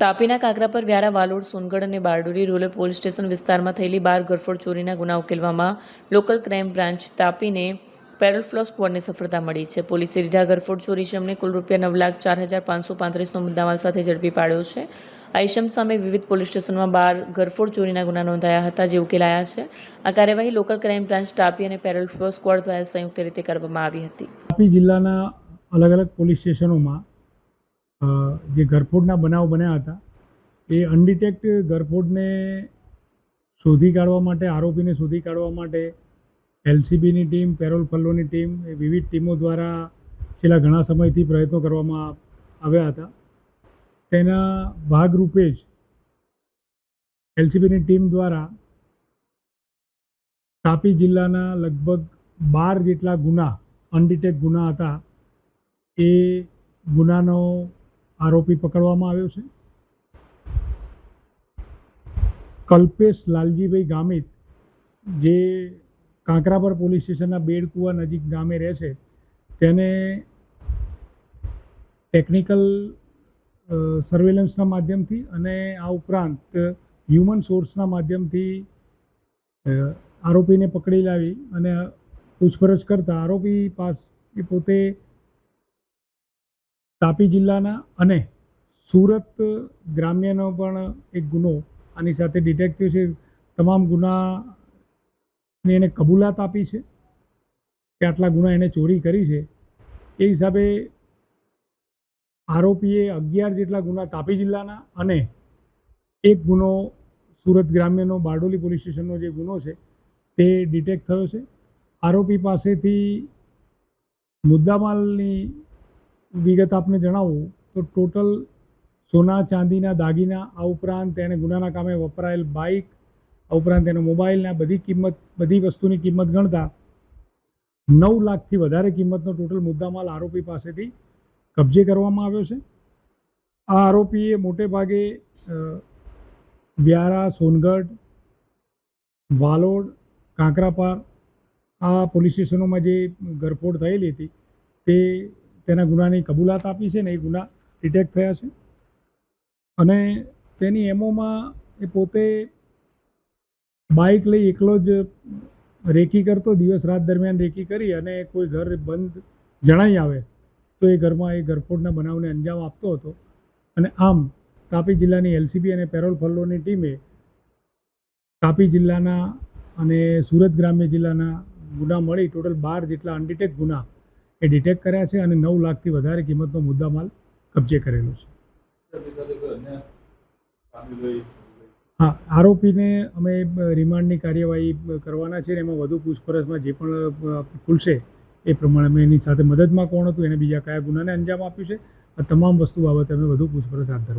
તાપીના કાકરાપર, વ્યારા, વાલોડ, સોનગઢ અને Bardoli rural police station વિસ્તારમાં થયેલી 12 ઘરફોડ ચોરીના ગુના ઉકેલવામાં લોકલ ક્રાઇમ બ્રાન્ચ તાપીને પેરોલ ફ્લો સ્ક્વોડને સફળતા મળી છે. પોલીસે રીઢા ઘરફોડ ચોરી ઇસમને કુલ રૂપિયા 9,04,535નો મુદ્દામાલ સાથે ઝડપી પાડ્યો છે. આ ઇસમ સામે વિવિધ પોલીસ સ્ટેશનમાં 12 ઘરફોડ ચોરીના ગુના નોંધાયા હતા, જે ઉકેલાયા છે. આ કાર્યવાહી લોકલ ક્રાઇમ બ્રાન્ચ તાપી અને પેરોલ ફ્લો સ્ક્વોડ દ્વારા સંયુક્ત રીતે કરવામાં આવી હતી. તાપી જિલ્લાના અલગ અલગ પોલીસ સ્ટેશનોમાં જે ઘરફોડના બનાવ બન્યા હતા એ અનડિટેક્ટ ઘરફોડને શોધી કાઢવા માટે, આરોપીને શોધી કાઢવા માટે એલસીબીની ટીમ, પેરોલ ફલ્લોની ટીમ, એ વિવિધ ટીમો દ્વારા છેલ્લા ઘણા સમયથી પ્રયત્નો કરવામાં આવ્યા હતા. તેના ભાગરૂપે જ એલસીબીની ટીમ દ્વારા તાપી જિલ્લાના લગભગ 12 જેટલા ગુના, અનડિટેક્ટ ગુના હતા, એ ગુનાનો આરોપી પકડવામાં આવ્યો છે. કલ્પેશ લાલજીભાઈ ગામિત, જે કાંકરાપર પોલીસ સ્ટેશનના બેડકુવા નજીક ગામે રહે છે, તેને ટેકનિકલ સર્વેલન્સના માધ્યમથી અને આ ઉપરાંત હ્યુમન સોર્સના માધ્યમથી આરોપીને પકડી લાવી અને પૂછપરછ કરતા આરોપી પાસે પોતે તાપી જિલ્લાના અને સુરત ગ્રામ્યનો પણ એક ગુનો આની સાથે ડિટેક્ટ થયો છે. તમામ ગુનાની એને કબૂલાત આપી છે કે આટલા ગુના એને ચોરી કરી છે. એ હિસાબે આરોપીએ 11 જેટલા ગુના તાપી જિલ્લાના અને એક ગુનો સુરત ગ્રામ્યનો બારડોલી પોલીસ સ્ટેશનનો જે ગુનો છે તે ડિટેક્ટ થયો છે. આરોપી પાસેથી મુદ્દામાલની વિગત આપને જણાવું તો ટોટલ સોના ચાંદીના દાગીના, આ ઉપરાંત તેણે ગુનાના કામે વપરાયેલ બાઇક, આ ઉપરાંત તેનો મોબાઈલના બધી વસ્તુની કિંમત ગણતા 9 લાખથી વધારે કિંમતનો ટોટલ મુદ્દામાલ આરોપી પાસેથી કબજે કરવામાં આવ્યો છે. આ આરોપીએ મોટે ભાગે વ્યારા, સોનગઢ, વાલોડ, કાંકરાપાર આ પોલીસ સ્ટેશનોમાં જે ઘરફોડ થયેલી હતી તેના ગુનાની કબૂલાત આપી છે ને એ ગુના ડિટેક્ટ થયા છે. અને તેની એમોમાં એ પોતે બાઇક લઈ એકલો જ રેકી કરતો, દિવસ રાત દરમિયાન રેકી કરી અને કોઈ ઘર બંધ જણાઈ આવે તો એ ઘરમાં એ ઘરફોડના બનાવને અંજામ આપતો હતો. અને આમ તાપી જિલ્લાની એલસીબી અને પેરોલ ફલ્લોની ટીમે તાપી જિલ્લાના અને સુરત ગ્રામ્ય જિલ્લાના ગુના મળી ટોટલ 12 જેટલા અનડિટેક્ટ ગુના એ ડિટેક્ટ કર્યા છે અને 9 લાખથી વધારે કિંમતનો મુદ્દામાલ કબજે કરેલો છે. હા, આરોપીને અમે રિમાન્ડની કાર્યવાહી કરવાના છે. એમાં વધુ પૂછપરછમાં જે પણ ખુલશે એ પ્રમાણે અમે એની સાથે મદદમાં કોણ હતું, એને બીજા કયા ગુનાને અંજામ આપ્યું છે, આ તમામ વસ્તુ બાબતે અમે વધુ પૂછપરછ હાથ ધરવા.